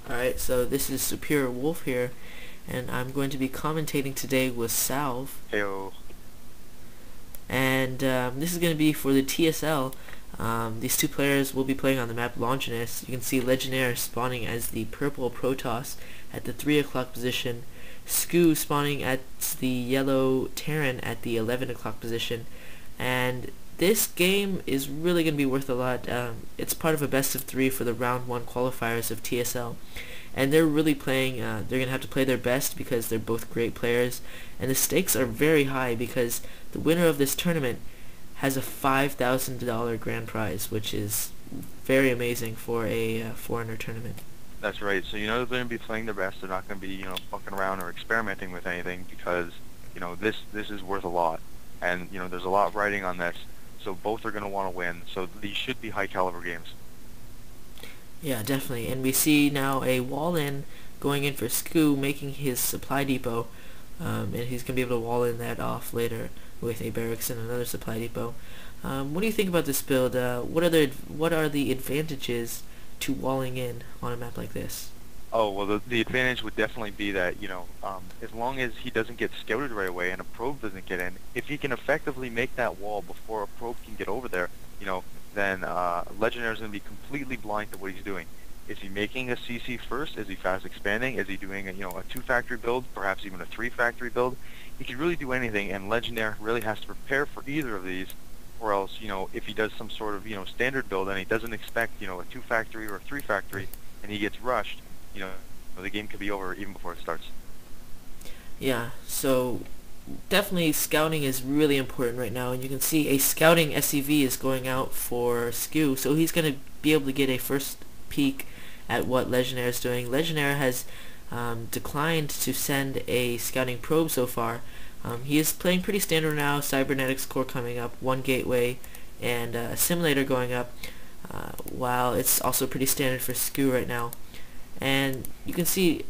Alright, so this is Superior Wolf here, and I'm going to be commentating today with Salve, Heyo. and this is going to be for the TSL. These two players will be playing on the map Longinus. You can see Legionnare spawning as the purple Protoss at the 3 o'clock position, Skew spawning at the yellow Terran at the 11 o'clock position, and this game is really going to be worth a lot. It's part of a best of 3 for the round 1 qualifiers of TSL, and they're really playing, they're going to have to play their best because they're both great players, and the stakes are very high because the winner of this tournament has a $5,000 grand prize, which is very amazing for a foreigner tournament. That's right. So they're going to be playing their best. They're not going to be fucking around or experimenting with anything because this is worth a lot, and there's a lot riding on this. So both are going to want to win. So these should be high caliber games. Yeah, definitely. And we see now a wall-in going in for Skew, making his supply depot, and he's going to be able to wall in that off later with a barracks and another supply depot. What do you think about this build? What are the advantages to walling in on a map like this? Oh, well, the advantage would definitely be that, as long as he doesn't get scouted right away and a probe doesn't get in, if he can effectively make that wall before a probe can get over there, then Legionnare is going to be completely blind to what he's doing. Is he making a CC first? Is he fast expanding? Is he doing a 2-factory build, perhaps even a 3-factory build? He could really do anything, and Legionnare really has to prepare for either of these, or else, if he does some sort of, standard build and he doesn't expect, a 2-factory or a 3-factory, and he gets rushed, the game could be over even before it starts. Yeah, so definitely scouting is really important right now, and you can see a scouting SCV is going out for Skew, so he's going to be able to get a first peek at what Legionnare is doing. Legionnare has declined to send a scouting probe so far. He is playing pretty standard now, cybernetics core coming up, 1 gateway, and a simulator going up, while it's also pretty standard for Skew right now. And you can see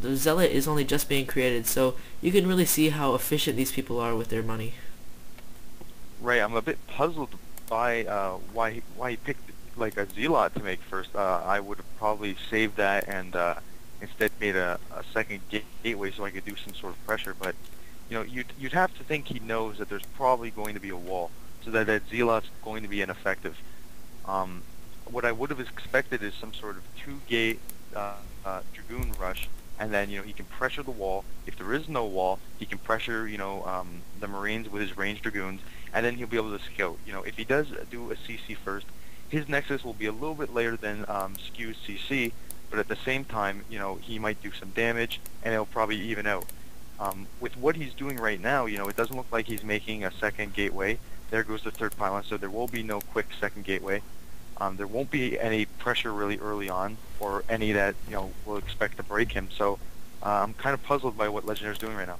the Zealot is only just being created, so you can really see how efficient these people are with their money. Right, I'm a bit puzzled by why he picked like a Zealot to make first. I would have probably saved that and instead made a second gateway so I could do some sort of pressure. But you'd have to think he knows that there's probably going to be a wall, so that Zealot's going to be ineffective. What I would have expected is some sort of 2-gate Dragoon rush, and then he can pressure the wall. If there is no wall, he can pressure the Marines with his ranged Dragoons, and then he'll be able to scout. If he does do a CC first, his Nexus will be a little bit later than Skew's CC, but at the same time, he might do some damage, and it'll probably even out. With what he's doing right now, it doesn't look like he's making a second gateway. There goes the 3rd pylon, so there will be no quick second gateway. There won't be any pressure really early on, or any that will expect to break him. So I'm kind of puzzled by what Legionnaire is doing right now.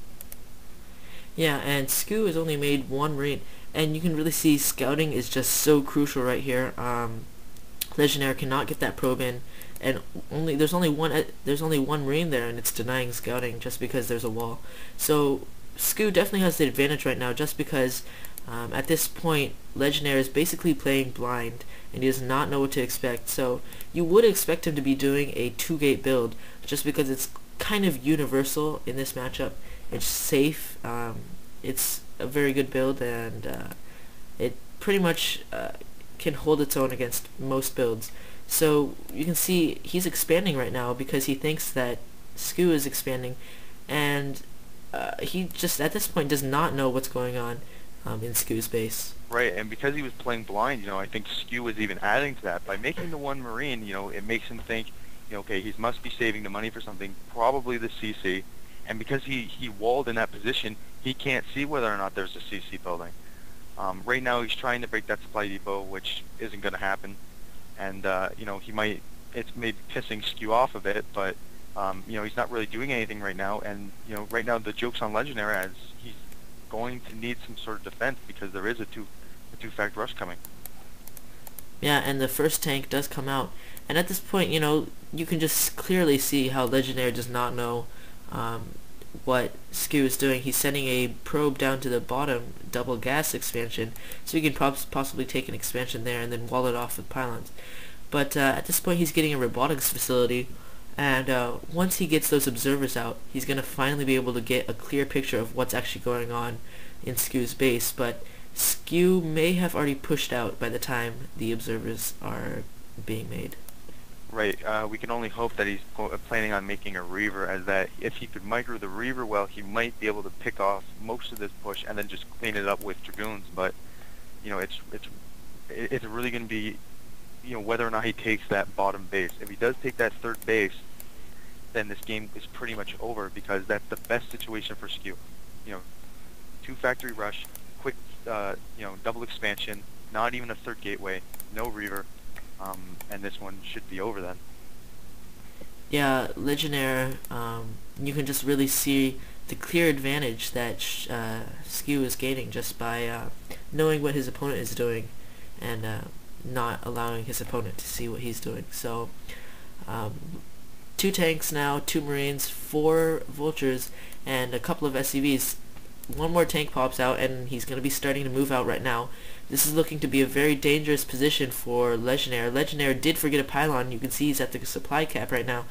Yeah, and Skew has only made 1 Marine, and you can really see scouting is just so crucial right here. Legionnare cannot get that probe in, and there's only one Marine there, and it's denying scouting just because there's a wall. So Skew definitely has the advantage right now, just because at this point Legionnare is basically playing blind, and he does not know what to expect. So you would expect him to be doing a 2-gate build, just because it's kind of universal in this matchup. It's safe. It's a very good build, and it pretty much can hold its own against most builds. So you can see he's expanding right now because he thinks that Skew is expanding, and he just at this point does not know what's going on in Skew's base. Right, and because he was playing blind, I think Skew was even adding to that. By making the 1 Marine, it makes him think, okay, he must be saving the money for something, probably the CC, and because he walled in that position, he can't see whether or not there's a CC building. Right now he's trying to break that supply depot, which isn't going to happen, and it's maybe pissing Skew off a bit, but he's not really doing anything right now, and right now the joke's on Legionnare, as he's going to need some sort of defense because there is a 2-fact rush coming. Yeah, and the first tank does come out, and at this point, you can just clearly see how Legionnare does not know what Skew is doing. He's sending a probe down to the bottom, double gas expansion, so he can possibly take an expansion there and then wall it off with pylons. But at this point he's getting a robotics facility, And once he gets those observers out, he's going to finally be able to get a clear picture of what's actually going on in Skew's base. But Skew may have already pushed out by the time the observers are being made. Right. We can only hope that he's planning on making a Reaver, as that if he could micro the Reaver well, he might be able to pick off most of this push and then just clean it up with Dragoons. But you know, it's really going to be, you know, whether or not he takes that bottom base. If he does take that third base, then this game is pretty much over, because that's the best situation for Skew. You know, 2 factory rush, quick, you know, double expansion, not even a third gateway, no Reaver, and this one should be over then. Yeah, Legionnaire, you can just really see the clear advantage that Skew is gaining just by knowing what his opponent is doing and not allowing his opponent to see what he's doing. So, 2 tanks now, 2 Marines, 4 Vultures, and a couple of SCVs. One more tank pops out, and he's going to be starting to move out right now. This is looking to be a very dangerous position for Legionnare. Legionnare did forget a pylon. You can see he's at the supply cap right now.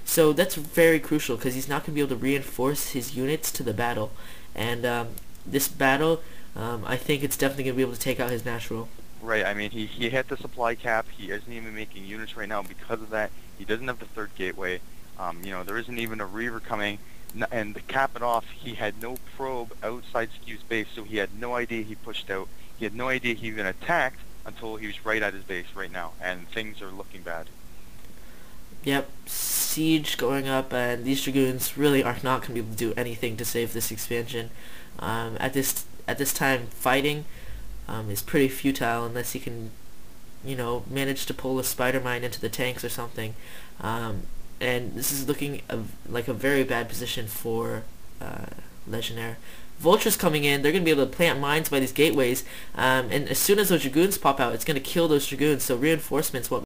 So that's very crucial, because he's not going to be able to reinforce his units to the battle. And this battle, I think it's definitely going to be able to take out his natural. Right. I mean, he hit the supply cap. He isn't even making units right now because of that. He doesn't have the third gateway. You know, there isn't even a Reaver coming. And to cap it off, he had no probe outside Skew's base, so he had no idea he pushed out. He had no idea he even attacked until he was right at his base right now, and things are looking bad. Yep, siege going up, and these Dragoons really are not going to be able to do anything to save this expansion. At this time, fighting is pretty futile unless he can, you know, manage to pull a spider mine into the tanks or something. And this is looking like a very bad position for Legionnare. Vultures coming in, they're going to be able to plant mines by these gateways, and as soon as those Dragoons pop out, it's going to kill those Dragoons, so reinforcements won't